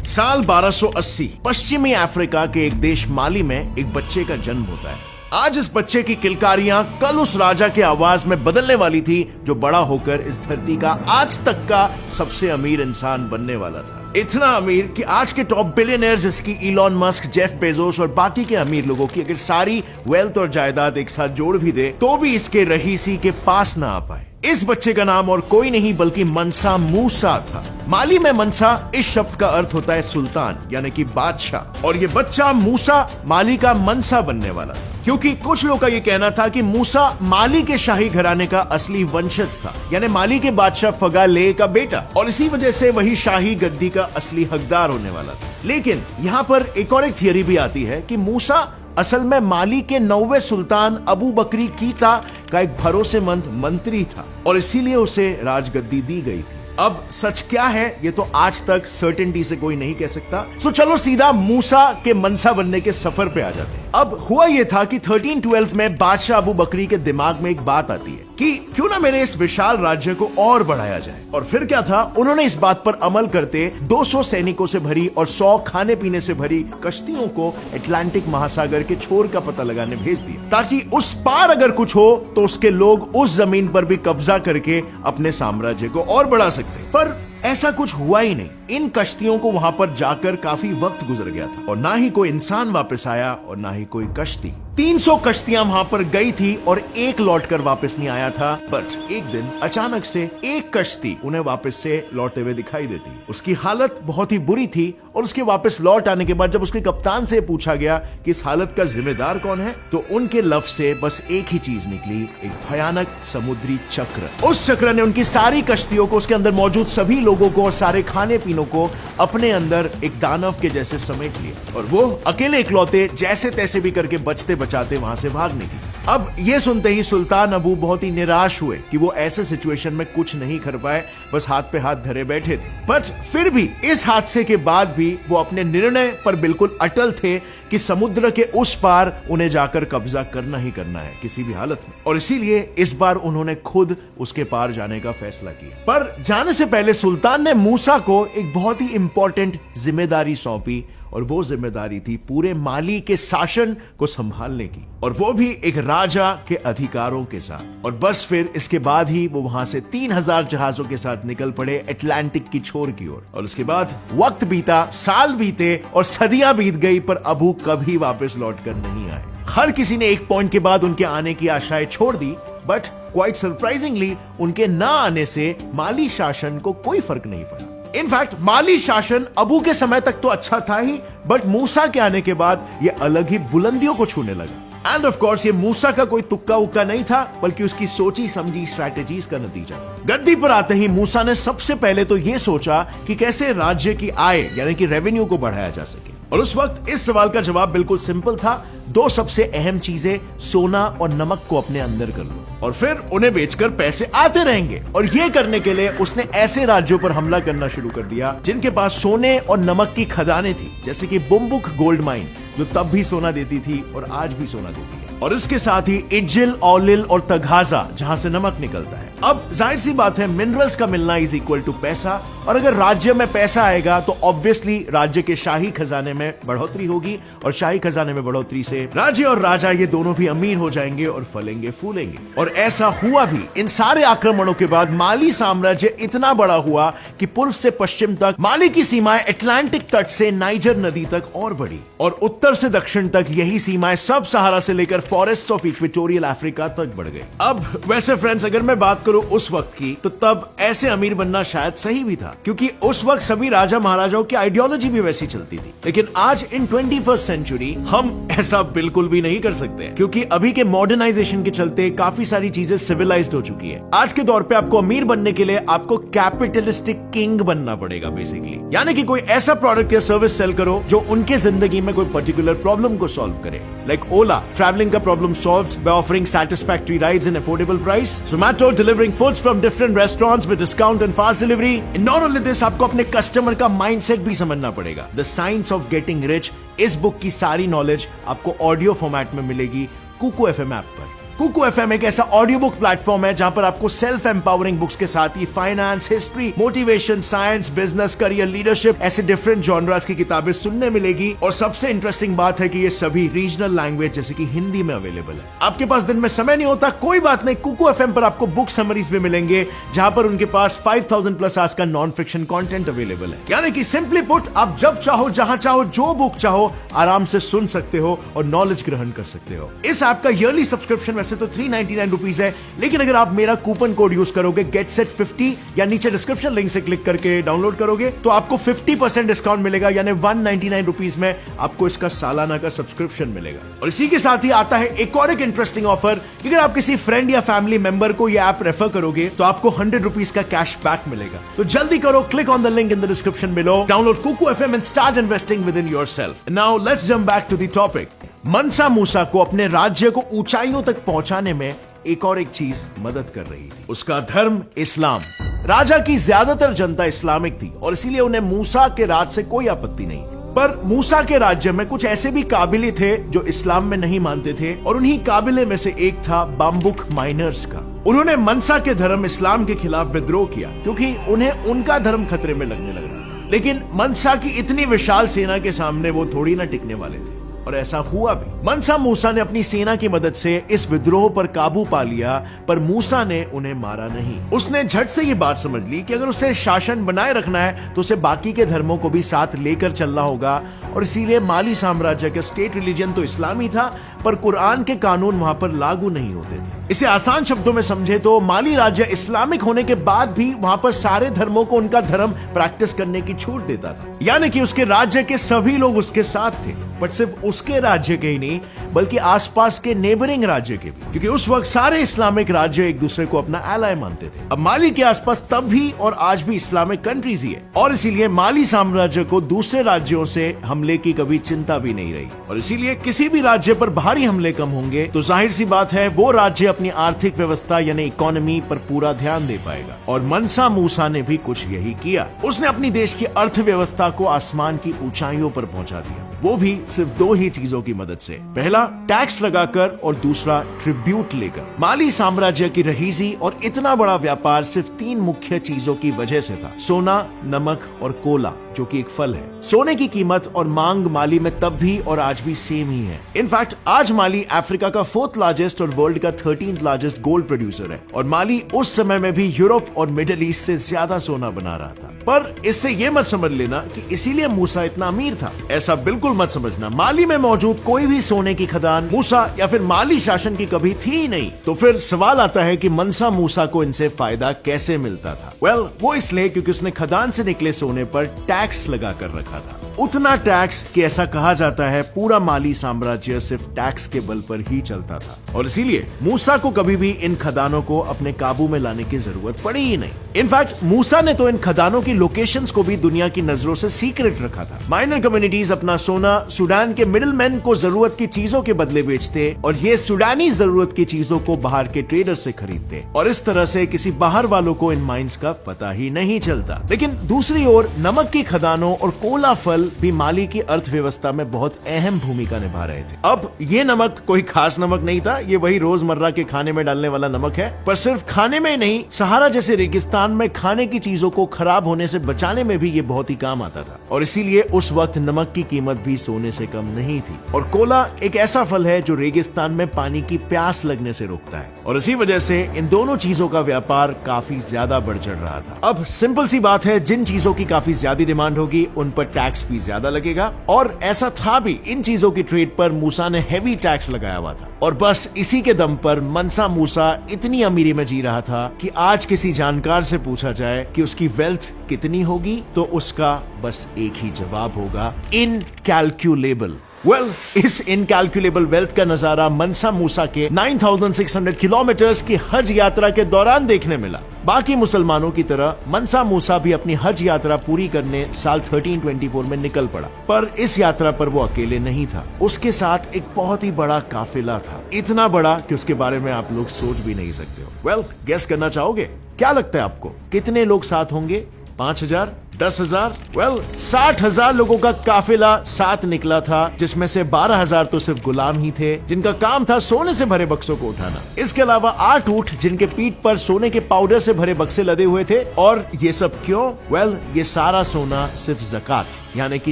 साल 1280 पश्चिमी अफ्रीका के एक देश माली में एक बच्चे का जन्म होता है। आज इस बच्चे की किलकारियां कल उस राजा के आवाज में बदलने वाली थी जो बड़ा होकर इस धरती का आज तक का सबसे अमीर इंसान बनने वाला था। इतना अमीर कि आज के टॉप बिलियनर जैसे कि इलॉन मस्क, जेफ बेजोस और बाकी के अमीर लोगों की अगर सारी वेल्थ और जायदाद एक साथ जोड़ भी दे तो भी इसके रहीसी के पास ना आ पाए। इस बच्चे का नाम और कोई नहीं बल्कि मनसा मूसा था। माली में मनसा इस शब्द का अर्थ होता है सुल्तान यानी कि बादशाह, और ये बच्चा मूसा माली का मनसा बनने वाला था, क्योंकि कुछ लोगों का ये कहना था कि मूसा माली के शाही घराने का असली वंशज था, यानी माली के बादशाह फगाले का बेटा, और इसी वजह से वही शाही गद्दी का असली हकदार होने वाला था। लेकिन यहाँ पर एक और एक थियरी भी आती है कि मूसा असल में माली के 9वें सुल्तान अबू बकरी कीता का एक भरोसेमंद मंत्री था और इसीलिए उसे राजगद्दी दी गई थी। अब सच क्या है ये तो आज तक सर्टेनिटी से कोई नहीं कह सकता। सो चलो सीधा मूसा के मनसा बनने के सफर पे आ जाते हैं। अब हुआ ये था कि 1312 में बादशाह अबू बकरी के दिमाग में एक बात आती है कि क्यों ना मेरे इस विशाल राज्य को और बढ़ाया जाए। और फिर क्या था, उन्होंने इस बात पर अमल करते 200 सैनिकों से भरी और 100 खाने पीने से भरी कश्तियों को अटलांटिक महासागर के छोर का पता लगाने भेज दिया, ताकि उस पार अगर कुछ हो तो उसके लोग उस जमीन पर भी कब्जा करके अपने साम्राज्य को और बढ़ा सकते। पर ऐसा कुछ हुआ ही नहीं। इन कश्तियों को वहां पर जाकर काफी वक्त गुजर गया था और ना ही कोई इंसान वापस आया और ना ही कोई कश्ती। 300 कश्तियां वहां पर गई थी और एक लौटकर वापस नहीं आया था। बट एक दिन अचानक से एक कश्ती उन्हें वापस से लौटते हुए दिखाई देती। उसकी हालत बहुत ही बुरी थी और उसके वापस लौट आने के बाद जब उसके कप्तान से पूछा गया कि इस हालत का जिम्मेदार कौन है, तो उनके लफ्ज से बस एक ही चीज निकली, एक भयानक समुद्री चक्र। उस चक्र ने उनकी सारी कश्तियों को, उसके अंदर मौजूद सभी लोगों को और सारे खाने पीनों को अपने अंदर एक दानव के जैसे समेट लिया और वो अकेले इकलौते जैसे तैसे भी करके बचते बचाते वहां से भाग निकले। अब ये सुनते ही सुल्तान अबू बहुत ही निराश हुए कि वो ऐसे सिचुएशन में कुछ नहीं कर पाए, बस हाथ पे हाथ धरे बैठे थे। बट फिर भी इस हादसे के बाद भी वो अपने निर्णय पर बिल्कुल अटल थे कि समुद्र के उस पार उन्हें जाकर कब्जा करना ही करना है किसी भी हालत में, और इसीलिए इस बार उन्होंने खुद उसके पार जाने का फैसला किया। पर जाने से पहले सुल्तान ने मूसा को एक बहुत ही इंपॉर्टेंट जिम्मेदारी सौंपी और वो जिम्मेदारी थी पूरे माली के शासन को संभालने की, और वो भी एक राजा के अधिकारों के साथ। और बस फिर इसके बाद ही वो वहां से 3000 जहाजों के साथ निकल पड़े अटलांटिक की छोर की ओर। और उसके बाद वक्त बीता, साल बीते और सदियां बीत गई, पर अबू कभी वापस लौटकर नहीं आए। हर किसी ने एक पॉइंट के बाद उनके आने की आशाएं छोड़ दी, बट क्वाइट सरप्राइजिंगली उनके ना आने से माली शासन को कोई फर्क नहीं पड़ा। इनफैक्ट माली शासन अबू के समय तक तो अच्छा था ही, बट मूसा के आने के बाद यह अलग ही बुलंदियों को छूने लगा। एंड ऑफ कोर्स ये मूसा का कोई तुक्का उक्का नहीं था, बल्कि उसकी सोची समझी स्ट्रैटेजीज का नतीजा था। गद्दी पर आते ही मूसा ने सबसे पहले तो यह सोचा कि कैसे राज्य की आय यानी कि रेवेन्यू को बढ़ाया जा सके, और उस वक्त इस सवाल का जवाब बिल्कुल सिंपल था। 2 सबसे अहम चीजें, सोना और नमक को अपने अंदर कर लो और फिर उन्हें बेचकर पैसे आते रहेंगे। और ये करने के लिए उसने ऐसे राज्यों पर हमला करना शुरू कर दिया जिनके पास सोने और नमक की खदानें थी, जैसे कि बुम्बुक गोल्ड माइन जो तब भी सोना देती थी और आज भी सोना देती है, और इसके साथ ही इज्जिल, औलिल और तगाजा जहां से नमक निकलता है। अब जाहिर सी बात है मिनरल्स का मिलना इज इक्वल टू पैसा, और अगर राज्य में पैसा आएगा तो ऑब्वियसली राज्य के शाही खजाने में बढ़ोतरी होगी, और शाही खजाने में बढ़ोतरी से राज्य और राजा ये दोनों भी अमीर हो जाएंगे और फलेंगे फूलेंगे। और ऐसा हुआ भी। इन सारे आक्रमणों के बाद माली साम्राज्य इतना बड़ा हुआ कि पूर्व से पश्चिम तक माली की सीमाएं अटलांटिक तट से नाइजर नदी तक और बढ़ी, और उत्तर से दक्षिण तक यही सीमाएं सब सहारा से लेकर फॉरेस्ट ऑफ इक्वेटोरियल अफ्रीका तक बढ़ गई। अब वैसे फ्रेंड्स अगर मैं बात करूं उस वक्त की, तो तब ऐसे अमीर बनना शायद सही भी था, क्योंकि उस वक्त सभी राजा महाराजाओं की आइडियोलॉजी भी वैसी चलती थी। लेकिन आज इन 21st सेंचुरी हम ऐसा बिल्कुल भी नहीं कर सकते, क्योंकि अभी के मॉडर्नाइजेशन के चलते काफी सारी चीजें सिविलाइज्ड हो चुकी है। आज के दौर पे आपको अमीर बनने के लिए आपको कैपिटलिस्टिक किंग बनना पड़ेगा बेसिकली, यानी कि कोई ऐसा प्रोडक्ट या सर्विस सेल करो जो उनके जिंदगी में कोई पर्टिकुलर प्रॉब्लम को सॉल्व करे। लाइक ओला, ट्रैवलिंग का problem solved by offering satisfactory rides in affordable price. Zomato, delivering foods from different restaurants with discount and fast delivery. And not only this, आपको अपने कस्टमर का माइंडसेट भी समझना पड़ेगा। The Science of Getting Rich, इस book की सारी knowledge आपको ऑडियो फॉर्मेट में मिलेगी कुको FM ऐप पर। कुकू एफएम एक ऐसा ऑडियो बुक प्लेटफॉर्म है जहां पर आपको सेल्फ एम्पावरिंग बुक्स के साथ ही finance, history, motivation, science, business, career, leadership ऐसे डिफरेंट जॉनरास की किताबें सुनने मिलेगी। और सबसे इंटरेस्टिंग बात है कि ये सभी रीजनल लैंग्वेज जैसे कि हिंदी में अवेलेबल है। आपके पास दिन में समय नहीं होता, कोई बात नहीं, कुकू एफएम पर आपको बुक समरीज भी मिलेंगे जहां पर उनके पास 5000 प्लस आवर्स का नॉन फिक्शन कंटेंट अवेलेबल है। यानी कि सिंपली पुट, आप जब चाहो, जहां चाहो, जो बुक चाहो आराम से सुन सकते हो और नॉलेज ग्रहण कर सकते हो। इस ऐप का ईयरली सब्सक्रिप्शन वैसे तो 399 रुपीज है, लेकिन अगर आप मेरा कूपन कोड यूज करोगे GetSet50 या नीचे डिस्क्रिप्शन लिंक से क्लिक करके डाउनलोड करोगे तो आपको 50% डिस्काउंट मिलेगा, यानी 199 रुपीज में आपको इसका सालाना का सब्सक्रिप्शन मिलेगा। और इसी के साथ ही आता है एक और एक इंटरेस्टिंग ऑफर कि अगर आप किसी फ्रेंड या फैमिली मेंबर को यह ऐप रेफर करोगे तो आपको 100 रुपीज का कैश बैक मिलेगा। तो जल्दी करो, click on the link in the description below, download Kuku FM and start investing within yourself. Now let's jump back to the topic. Mansa Musa को अपने राज्य को ऊंचाइयों तक पहुंचाने में एक और एक चीज मदद कर रही थी, उसका धर्म इस्लाम। राजा की ज्यादातर जनता इस्लामिक थी और इसीलिए उन्हें मूसा के राज से कोई आपत्ति नहीं। पर मूसा के राज्य में कुछ ऐसे भी काबिले थे जो इस्लाम में नहीं मानते थे, और उन्हीं काबिले में से एक था बाम्बुक माइनर्स का। उन्होंने मनसा के धर्म इस्लाम के खिलाफ विद्रोह किया क्योंकि उन्हें उनका धर्म खतरे में लगने लग रहा था। लेकिन मनसा की इतनी विशाल सेना के सामने वो थोड़ी ना टिकने वाले थे, और ऐसा हुआ भी। मनसा मूसा ने अपनी सेना की मदद से इस विद्रोह पर काबू पा लिया, पर मूसा ने उन्हें मारा नहीं। उसने झट से ये बात समझ ली कि अगर उसे शासन बनाए रखना है तो उसे बाकी के धर्मों को भी साथ लेकर चलना होगा, और इसीलिए माली साम्राज्य का स्टेट रिलीजन तो इस्लामी था, पर कुरान के कानून वहां पर लागू नहीं होते थे। इसे आसान शब्दों में समझे तो माली राज्य इस्लामिक होने के बाद भी वहां पर सारे धर्मों को उनका धर्म प्रैक्टिस करने की छूट देता था, यानी कि उसके राज्य के सभी लोग उसके साथ थे। बट सिर्फ उसके राज्य के ही नहीं, बल्कि आसपास के नेबरिंग राज्य के भी, क्योंकि उस वक्त सारे इस्लामिक राज्य एक दूसरे को अपना एलाय मानते थे। अब माली के आसपास तब भी और आज भी इस्लामिक कंट्रीज ही है, और इसीलिए माली साम्राज्य को दूसरे राज्यों से हमले की कभी चिंता भी नहीं रही। और इसीलिए किसी भी राज्य पर भारी हमले कम होंगे तो जाहिर सी बात है वो राज्य अपनी आर्थिक व्यवस्था यानी इकोनॉमी पर पूरा ध्यान दे पाएगा। और मनसा मूसा ने भी कुछ यही किया। उसने अपनी देश की अर्थव्यवस्था को आसमान की ऊंचाइयों पर पहुंचा दिया, वो भी सिर्फ दो ही चीजों की मदद से। पहला टैक्स लगाकर और दूसरा ट्रिब्यूट लेकर। माली साम्राज्य की रहीजी और इतना बड़ा व्यापार सिर्फ 3 मुख्य चीजों की वजह से था, सोना, नमक और कोला, जो कि एक फल है। सोने की कीमत और मांग माली में तब भी और आज भी सेम ही है। इनफैक्ट आज माली अफ्रीका का 4th लार्जेस्ट और वर्ल्ड का 13th लार्जेस्ट गोल्ड प्रोड्यूसर है, और माली उस समय में भी यूरोप और मिडिल ईस्ट से ज्यादा सोना बना रहा था। पर इससे यह मत समझ लेना कि इसीलिए मूसा इतना अमीर था, ऐसा बिल्कुल मत समझना। माली में मौजूद कोई भी सोने की खदान मूसा या फिर माली शासन की कभी थी ही नहीं। तो फिर सवाल आता है कि मनसा मूसा को इनसे फायदा कैसे मिलता था? वेल, वो इसलिए क्योंकि उसने खदान से निकले सोने पर टैक्स लगा कर रखा था। उतना टैक्स कि ऐसा कहा जाता है पूरा माली साम्राज्य सिर्फ टैक्स के बल पर ही चलता था, और इसीलिए मूसा को कभी भी इन खदानों को अपने काबू में लाने की जरूरत पड़ी ही नहीं। इनफैक्ट मूसा ने तो इन खदानों की लोकेशंस को भी दुनिया की नजरों से सीक्रेट रखा था। माइनर कम्युनिटीज अपना सोना सूडान के मिडिलमैन को जरूरत की चीजों के बदले बेचते, और ये सूडानी जरूरत की चीजों को बाहर के ट्रेडर से खरीदते, और इस तरह से किसी बाहर वालों को इन माइंस का पता ही नहीं चलता। लेकिन दूसरी ओर नमक की खदानों और कोला फल भी माली की अर्थव्यवस्था में बहुत अहम भूमिका निभा रहे थे। अब ये नमक कोई खास नमक नहीं था, ये वही रोजमर्रा के खाने में डालने वाला नमक है, पर सिर्फ खाने में नहीं, सहारा जैसे रेगिस्तान में खाने की चीजों को खराब होने से बचाने में भी ये बहुत ही काम आता था। और इसीलिए उस वक्त नमक की कीमत भी सोने से कम नहीं थी। और कोला एक ऐसा फल है जो रेगिस्तान में पानी की प्यास लगने से रोकता है, और इसी वजह से इन दोनों चीजों का व्यापार काफी ज्यादा बढ़ चढ़ रहा था। अब सिंपल सी बात है, जिन चीजों की काफी ज्यादा डिमांड होगी उन पर टैक्स भी ज्यादा लगेगा, और ऐसा था भी। इन चीजों की ट्रेड पर मूसा ने हेवी टैक्स लगाया हुआ था, और बस इसी के दम पर मनसा मूसा इतनी अमीरी में जी रहा था कि आज किसी जानकार से पूछा जाए कि उसकी वेल्थ कितनी होगी तो उसका बस एक ही जवाब होगा, इनकैलकुलेबल। वेल, इस इनकैलकुलेबल वेल्थ का नजारा मनसा मूसा के 9600 किलोमीटर्स की हज यात्रा के दौरान देखने मिला। बाकी मुसलमानों की तरह मनसा मूसा भी अपनी हज यात्रा पूरी करने साल 1324 में निकल पड़ा, पर इस यात्रा पर वो अकेले नहीं था, उसके साथ एक बहुत ही बड़ा काफिला था, इतना बड़ा कि उसके बारे में आप लोग सोच भी नहीं सकते हो। वेल, गेस करना चाहोगे? क्या लगता है आपको कितने लोग साथ होंगे? 5000, 10,000? वेल 60,000 लोगों का काफिला साथ निकला था, जिसमें से 12,000 तो सिर्फ गुलाम ही थे जिनका काम था सोने से भरे बक्सों को उठाना। इसके अलावा 8 ऊंट जिनके पीठ पर सोने के पाउडर से भरे बक्से लदे हुए थे। और ये सब क्यों? वेल ये सारा सोना सिर्फ ज़कात यानी कि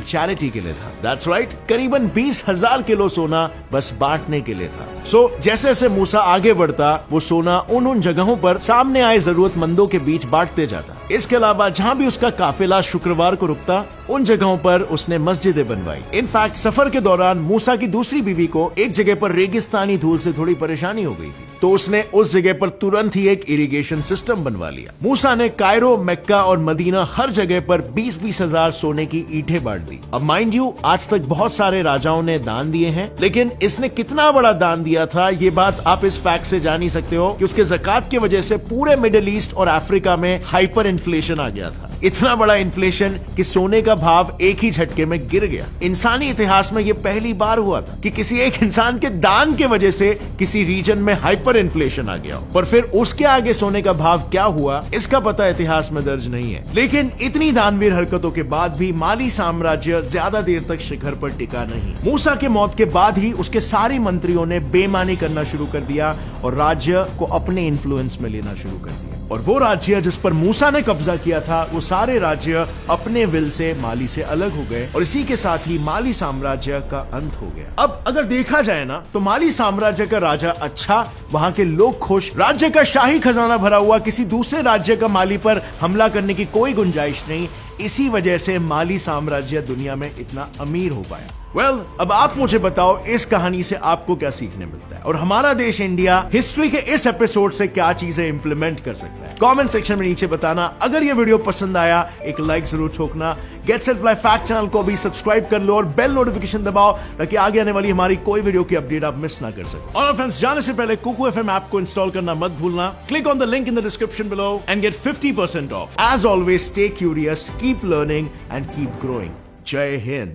चैरिटी के लिए था। दैट्स राइट, करीबन 20,000 किलो सोना बस बांटने के लिए था। सो जैसे जैसे मूसा आगे बढ़ता वो सोना उन जगहों पर सामने आए जरूरतमंदों के बीच बांटते जाता। इसके अलावा जहां भी उसका काफिला शुक्रवार को रुकता उन जगहों पर उसने मस्जिदें बनवाई। इनफैक्ट सफर के दौरान मूसा की दूसरी बीवी को एक जगह पर रेगिस्तानी धूल से थोड़ी परेशानी हो गई थी, तो उसने उस जगह पर तुरंत ही एक इरिगेशन सिस्टम बनवा लिया। मूसा ने कायरो, मक्का और मदीना हर जगह पर 20-20 हजार सोने की ईंटें बांट दी। अब माइंड यू, आज तक बहुत सारे राजाओं ने दान दिए हैं, लेकिन इसने कितना बड़ा दान दिया था ये बात आप इस फैक्ट से जान ही सकते हो कि उसके ज़कात की वजह से पूरे मिडिल ईस्ट और अफ्रीका में हाइपर इन्फ्लेशन आ गया था। इतना बड़ा इन्फ्लेशन कि सोने का भाव एक ही झटके में गिर गया। इंसानी इतिहास में यह पहली बार हुआ था कि किसी एक इंसान के दान के वजह से किसी रीजन में हाइपर इन्फ्लेशन आ गया। पर फिर उसके आगे सोने का भाव क्या हुआ इसका पता इतिहास में दर्ज नहीं है। लेकिन इतनी दानवीर हरकतों के बाद भी माली साम्राज्य ज्यादा देर तक शिखर पर टिका नहीं। मूसा के मौत के बाद ही उसके सारे मंत्रियों ने बेईमानी करना शुरू कर दिया और राज्य को अपने इन्फ्लुएंस में लेना शुरू कर दिया। और वो राज्य जिस पर मूसा ने कब्जा किया था वो सारे राज्य अपने विल से माली से अलग हो गए और इसी के साथ ही माली साम्राज्य का अंत हो गया। अब अगर देखा जाए ना तो माली साम्राज्य का राजा अच्छा, वहां के लोग खुश, राज्य का शाही खजाना भरा हुआ, किसी दूसरे राज्य का माली पर हमला करने की कोई गुंजाइश नहीं। इसी वजह से माली साम्राज्य दुनिया में इतना अमीर हो पाया। वेल, अब आप मुझे बताओ इस कहानी से आपको क्या सीखने मिलता है और हमारा देश इंडिया हिस्ट्री के इस एपिसोड से क्या चीजें इंप्लीमेंट कर सकता है। कमेंट सेक्शन में नीचे बताना। अगर ये वीडियो पसंद आया एक लाइक जरूर ठोकना। Get set life fact channel को भी सब्सक्राइब कर लो और बेल नोटिफिकेशन दबाओ ताकि आगे आने वाली हमारी कोई वीडियो की अपडेट आप मिस ना कर सको। और फ्रेंड्स, जाने से पहले कुकू एफएम ऐप को इंस्टॉल करना मत भूलना। Click on the link in the description below and get 50% off. As always, stay curious, keep learning and keep growing. जय हिंद।